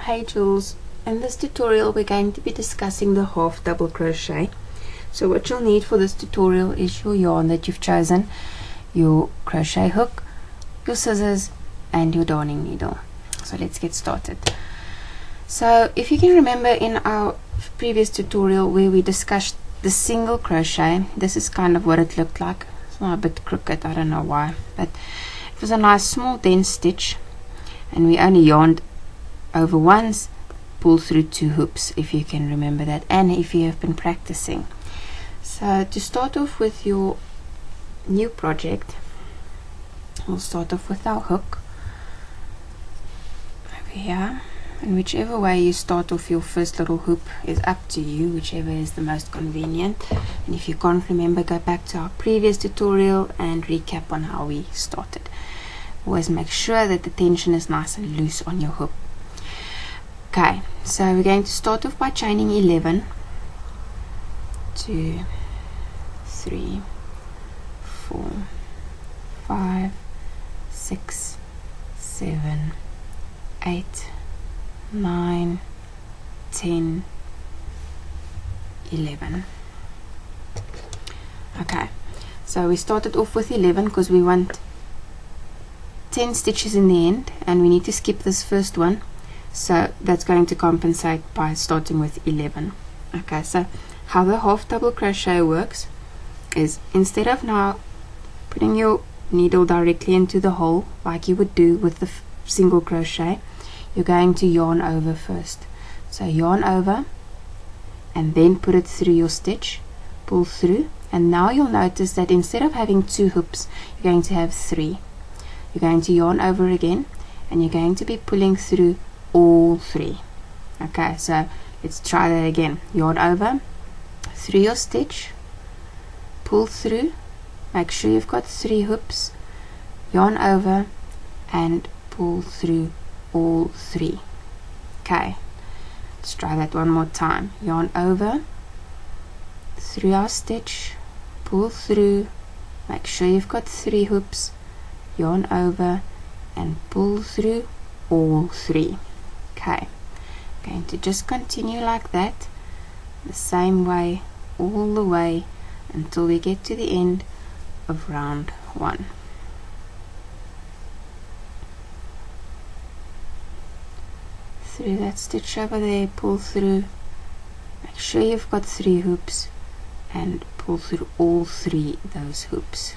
Hey Jules, in this tutorial we're going to be discussing the half double crochet. So what you'll need for this tutorial is your yarn that you've chosen, your crochet hook, your scissors and your darning needle. So let's get started. So if you can remember in our previous tutorial where we discussed the single crochet, this is kind of what it looked like. It's not a bit crooked, I don't know why, but it was a nice small dense stitch and we only yarned over once, pull through 2 hoops, if you can remember that and if you have been practicing. So to start off with your new project, we'll start off with our hook over here, and whichever way you start off your first little hoop is up to you, whichever is the most convenient. And if you can't remember, go back to our previous tutorial and recap on how we started. Always make sure that the tension is nice and loose on your hook. Okay, so we're going to start off by chaining 11, 2, 3, 4, 5, 6, 7, 8, 9, 10, 11. Okay, so we started off with 11 because we want 10 stitches in the end and we need to skip this first one. So that's going to compensate by starting with 11. Okay, so how the half double crochet works is, instead of now putting your needle directly into the hole like you would do with the single crochet, you're going to yarn over first. So yarn over and then put it through your stitch, pull through, and now you'll notice that instead of having 2 hoops you're going to have 3. You're going to yarn over again and you're going to be pulling through all 3. Okay, so let's try that again. Yarn over, through your stitch, pull through, make sure you've got 3 hoops, yarn over and pull through all 3. Okay, let's try that one more time. Yarn over, through our stitch, pull through, make sure you've got 3 hoops, yarn over and pull through all 3. Okay, going to just continue like that, the same way all the way until we get to the end of round 1. Through that stitch over there, pull through, make sure you've got 3 hoops and pull through all 3 those hoops.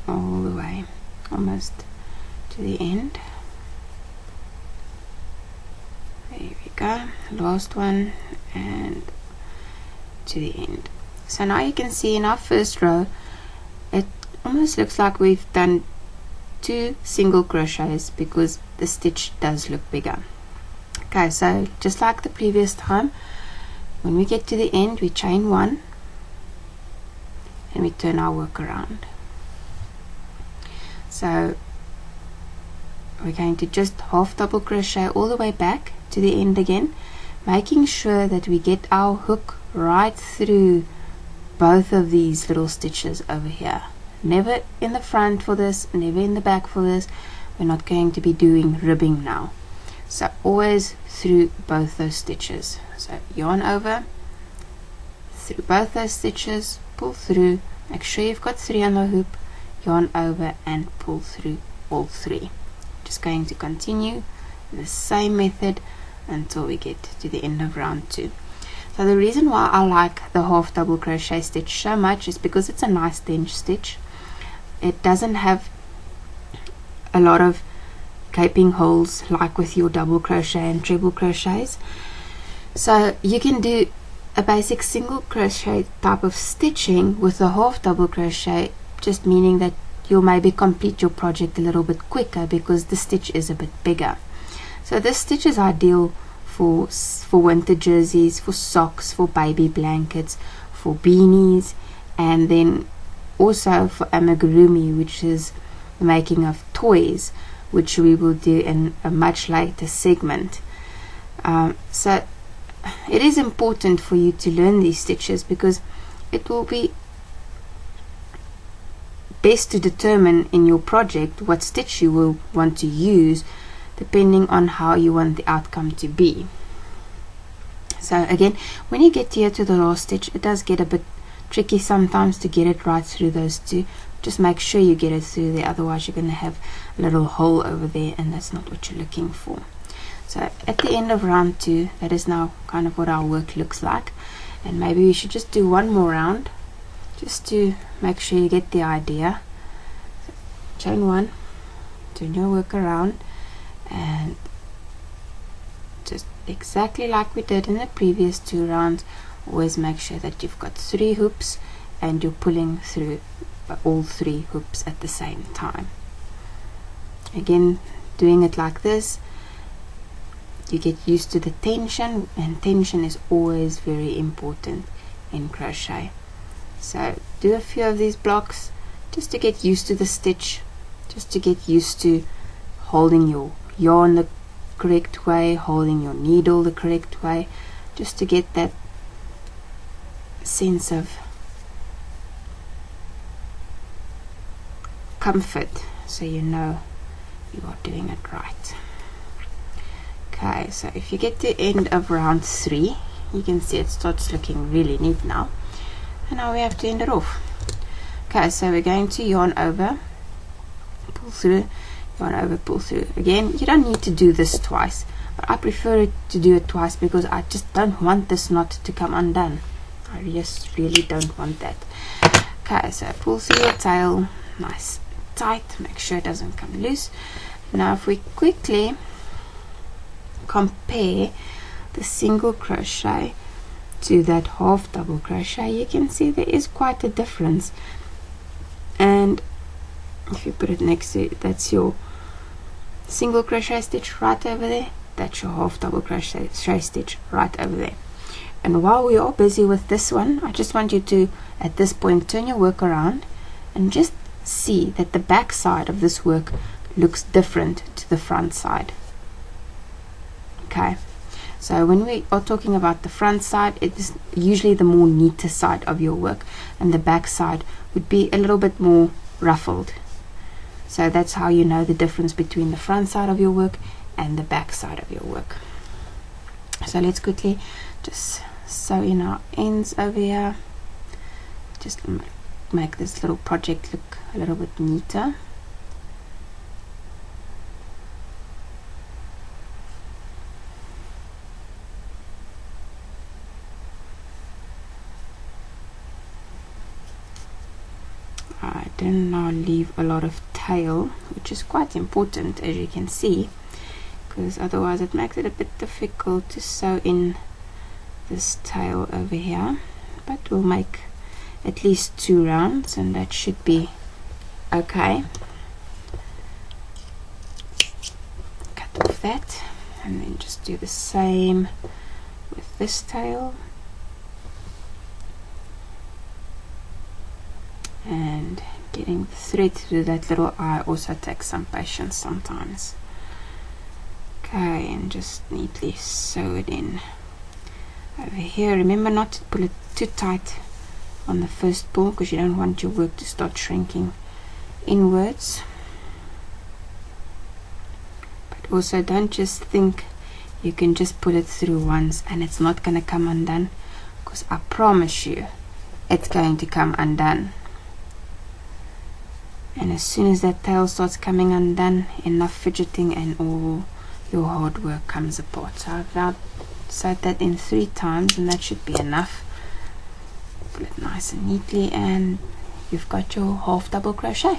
All the way, almost to the end. There we go, last one and to the end. So now you can see in our first row it almost looks like we've done 2 single crochets because the stitch does look bigger. Okay, so just like the previous time, when we get to the end we chain 1 and we turn our work around. So we're going to just half double crochet all the way back to the end again, making sure that we get our hook right through both of these little stitches over here. Never in the front for this, never in the back for this. We're not going to be doing ribbing now, so always through both those stitches. So yarn over, through both those stitches, pull through, make sure you've got 3 on the hoop, yarn over and pull through all 3. Just going to continue the same method until we get to the end of round 2. So the reason why I like the half double crochet stitch so much is because it's a nice dense stitch. It doesn't have a lot of gaping holes like with your double crochet and treble crochets. So you can do a basic single crochet type of stitching with a half double crochet, just meaning that you'll maybe complete your project a little bit quicker because the stitch is a bit bigger. So this stitch is ideal for winter jerseys, for socks, for baby blankets, for beanies, and then also for amigurumi, which is the making of toys, which we will do in a much later segment. So it is important for you to learn these stitches because it will be best to determine in your project what stitch you will want to use depending on how you want the outcome to be. So again, when you get here to the last stitch, it does get a bit tricky sometimes to get it right through those two. Just make sure you get it through there, otherwise you're going to have a little hole over there, and that's not what you're looking for. So at the end of round 2, that is now kind of what our work looks like, and maybe we should just do one more round just to make sure you get the idea. So, chain 1, turn your work around, and just exactly like we did in the previous 2 rounds, always make sure that you've got 3 hoops and you're pulling through all 3 hoops at the same time. Again, doing it like this, you get used to the tension, and tension is always very important in crochet. So do a few of these blocks just to get used to the stitch, just to get used to holding your yarn the correct way, holding your needle the correct way, just to get that sense of comfort, so you know you are doing it right. Okay, so if you get to end of round 3, you can see it starts looking really neat now, and now we have to end it off. Okay, so we're going to yarn over, pull through, yarn over, pull through. Again, you don't need to do this twice, but I prefer to do it twice because I just don't want this knot to come undone. I just really don't want that. Okay, so pull through your tail, nice tight, make sure it doesn't come loose. Now if we quickly compare the single crochet to that half double crochet, you can see there is quite a difference. And if you put it next to it, that's your single crochet stitch right over there, that's your half double crochet stitch right over there. And while we are busy with this one, I just want you to at this point turn your work around and just see that the back side of this work looks different to the front side. Okay, so when we are talking about the front side, it is usually the more neater side of your work, and the back side would be a little bit more ruffled. So that's how you know the difference between the front side of your work and the back side of your work. So let's quickly just sew in our ends over here, just make this little project look a little bit neater. I didn't now leave a lot of tail, which is quite important, as you can see, because otherwise it makes it a bit difficult to sew in this tail over here. But we'll make at least 2 rounds and that should be okay. Cut off that and then just do the same with this tail. And getting the thread through that little eye also takes some patience sometimes. Okay, and just neatly sew it in over here. Remember not to pull it too tight on the first pull, because you don't want your work to start shrinking inwards. But also don't just think you can just pull it through once and it's not going to come undone, because I promise you it's going to come undone. And as soon as that tail starts coming undone, enough fidgeting and all your hard work comes apart. So I've now sewed that in 3 times and that should be enough. Pull it nice and neatly and you've got your half double crochet.